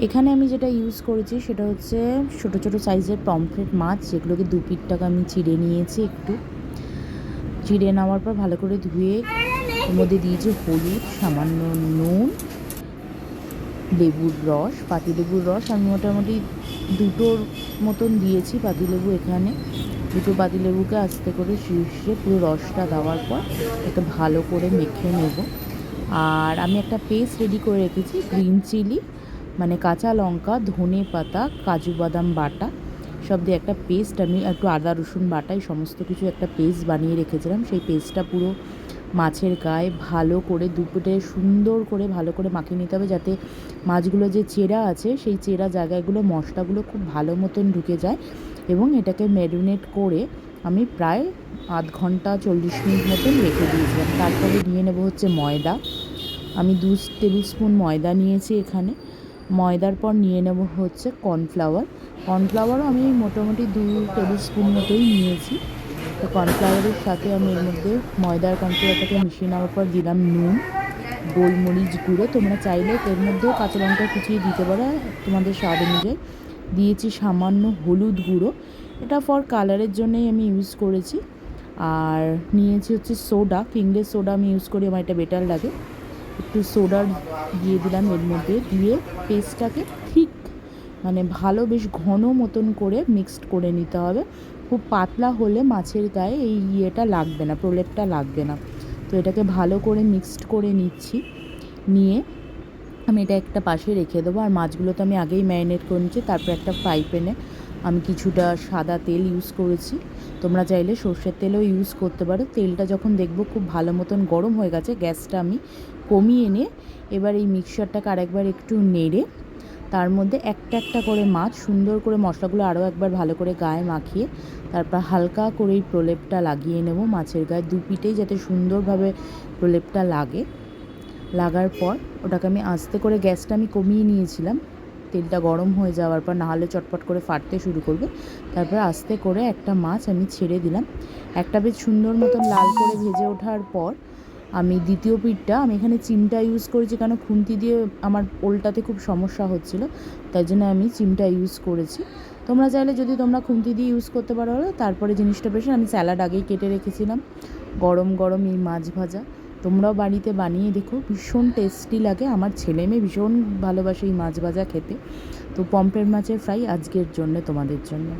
এখানে আমি যেটা ইউজ করেছি সেটা হচ্ছে ছোটো ছোটো সাইজের পমফ্রেট মাছ, যেগুলোকে 2 পিঠ টাকা আমি চিড়ে নিয়েছি। একটু চিড়ে নেওয়ার পর ভালো করে ধুয়ে এর মধ্যে দিয়েছি হলুদ, সামান্য নুন, লেবুর রস, পাতিলেবুর রস আমি মোটামুটি 2টোর মতন দিয়েছি পাতিলেবু। এখানে 2টো পাতিলেবুকে আস্তে করে শীর্ষে পুরো রসটা দেওয়ার পর একে ভালো করে মেখে নেব। আর আমি একটা পেস্ট রেডি করে রেখেছি, গ্রিন চিলি মানে কাঁচা লঙ্কা, ধনে পাতা, কাজু বাদাম বাটা সব দিয়ে একটা পেস্ট, আমি একটু আদা রসুন বাটা এই সমস্ত কিছু একটা পেস্ট বানিয়ে রেখেছিলাম। সেই পেস্টটা পুরো মাছের গায়ে ভালো করে দুপুরে সুন্দর করে ভালো করে মাখিয়ে নিতে হবে, যাতে মাছগুলো যে চেরা আছে সেই চেরা জায়গাগুলো মশলাগুলো খুব ভালো মতন ঢুকে যায়। এবং এটাকে ম্যারিনেট করে আমি প্রায় আধ ঘন্টা 40 মিনিট মতন রেখে দিয়েছিলাম। তারপরে নিয়ে নেব হচ্ছে ময়দা। আমি 2 টেবিল স্পুন ময়দা নিয়েছি এখানে। ময়দার পর নিয়ে নেব হচ্ছে কর্নফ্লাওয়ার। কর্নফ্লাওয়ারও আমি মোটামুটি 2 টেবিল স্পুন মতোই নিয়েছি। তো কর্নফ্লাওয়ারের সাথে আমি এর মধ্যে ময়দার কর্নফ্লাওয়ারটাকে মিশিয়ে নেওয়ার পর দিলাম নুন, গোলমরিচ গুঁড়ো, তোমরা চাইলে এর মধ্যেও কাঁচা লঙ্কা কুচিয়ে দিতে পারো তোমাদের স্বাদ অনুযায়ী। দিয়েছি সামান্য হলুদ গুঁড়ো, এটা ফর কালারের জন্যই আমি ইউজ করেছি। আর নিয়েছি হচ্ছে সোডা, ফিংলেস সোডা আমি ইউজ করি, আমার এটা বেটার লাগে। একটু সোডা দিয়ে দিলাম এর মধ্যে, দিয়ে পেস্টটাকে ঠিক মানে ভালো বেশ ঘন মতন করে মিক্সড করে নিতে হবে। খুব পাতলা হলে মাছের গায়ে এই ইয়েটা লাগবে না, প্রলেপটা লাগবে না। তো এটাকে ভালো করে মিক্সড করে নিচ্ছি। নিয়ে আমি এটা একটা পাশে রেখে দেবো। আর মাছগুলো তো আমি আগেই ম্যারিনেট করে নিচ্ছি। তারপর একটা ফ্রাই প্যানে আমি কিছুটা সাদা তেল ইউজ করেছি, তোমরা চাইলে সর্ষের তেলও ইউজ করতে পারো। তেলটা যখন দেখবো খুব ভালো মতন গরম হয়ে গেছে, গ্যাসটা আমি কমিয়ে নিয়ে এবার এই মিক্সচারটাকে আরেকবার একটু নেড়ে তার মধ্যে একটা একটা করে মাছ সুন্দর করে মশলাগুলো আরও একবার ভালো করে গায়ে মাখিয়ে তারপর হালকা করে এই প্রলেপটা লাগিয়ে নেব মাছের গায়ে, 2 পিঠেই যাতে সুন্দরভাবে প্রলেপটা লাগে। লাগার পর ওটাকে আমি আস্তে করে, গ্যাসটা আমি কমিয়ে নিয়েছিলাম তেলটা গরম হয়ে যাওয়ার পর, নাহলে চটপট করে ফাটতে শুরু করবে। তারপর আস্তে করে একটা মাছ আমি ছেড়ে দিলাম। একটা বেশ সুন্দর মতন লাল করে ভেজে ওঠার পর আমি দ্বিতীয় পিঠটা, আমি এখানে চিমটা ইউজ করেছি কারণ খুন্তি দিয়ে আমার ওলটাতে খুব সমস্যা হচ্ছিল, তাই জন্য আমি চিমটা ইউজ করেছি। তোমরা চাইলে যদি তোমরা খুন্তি দিয়ে ইউজ করতে পারো। তারপরে জিনিসটা বেশ, আমি স্যালাড আগেই কেটে রেখেছিলাম। গরম গরম এই মাছ ভাজা তোমরাও বাড়িতে বানিয়ে দেখো, ভীষণ টেস্টি লাগে। আমার ছেলে মেয়ে ভীষণ ভালোবাসে এই মাছ ভাজা খেতে। তো পমফ্রেট মাছের ফ্রাই আজকের জন্য তোমাদের জন্য।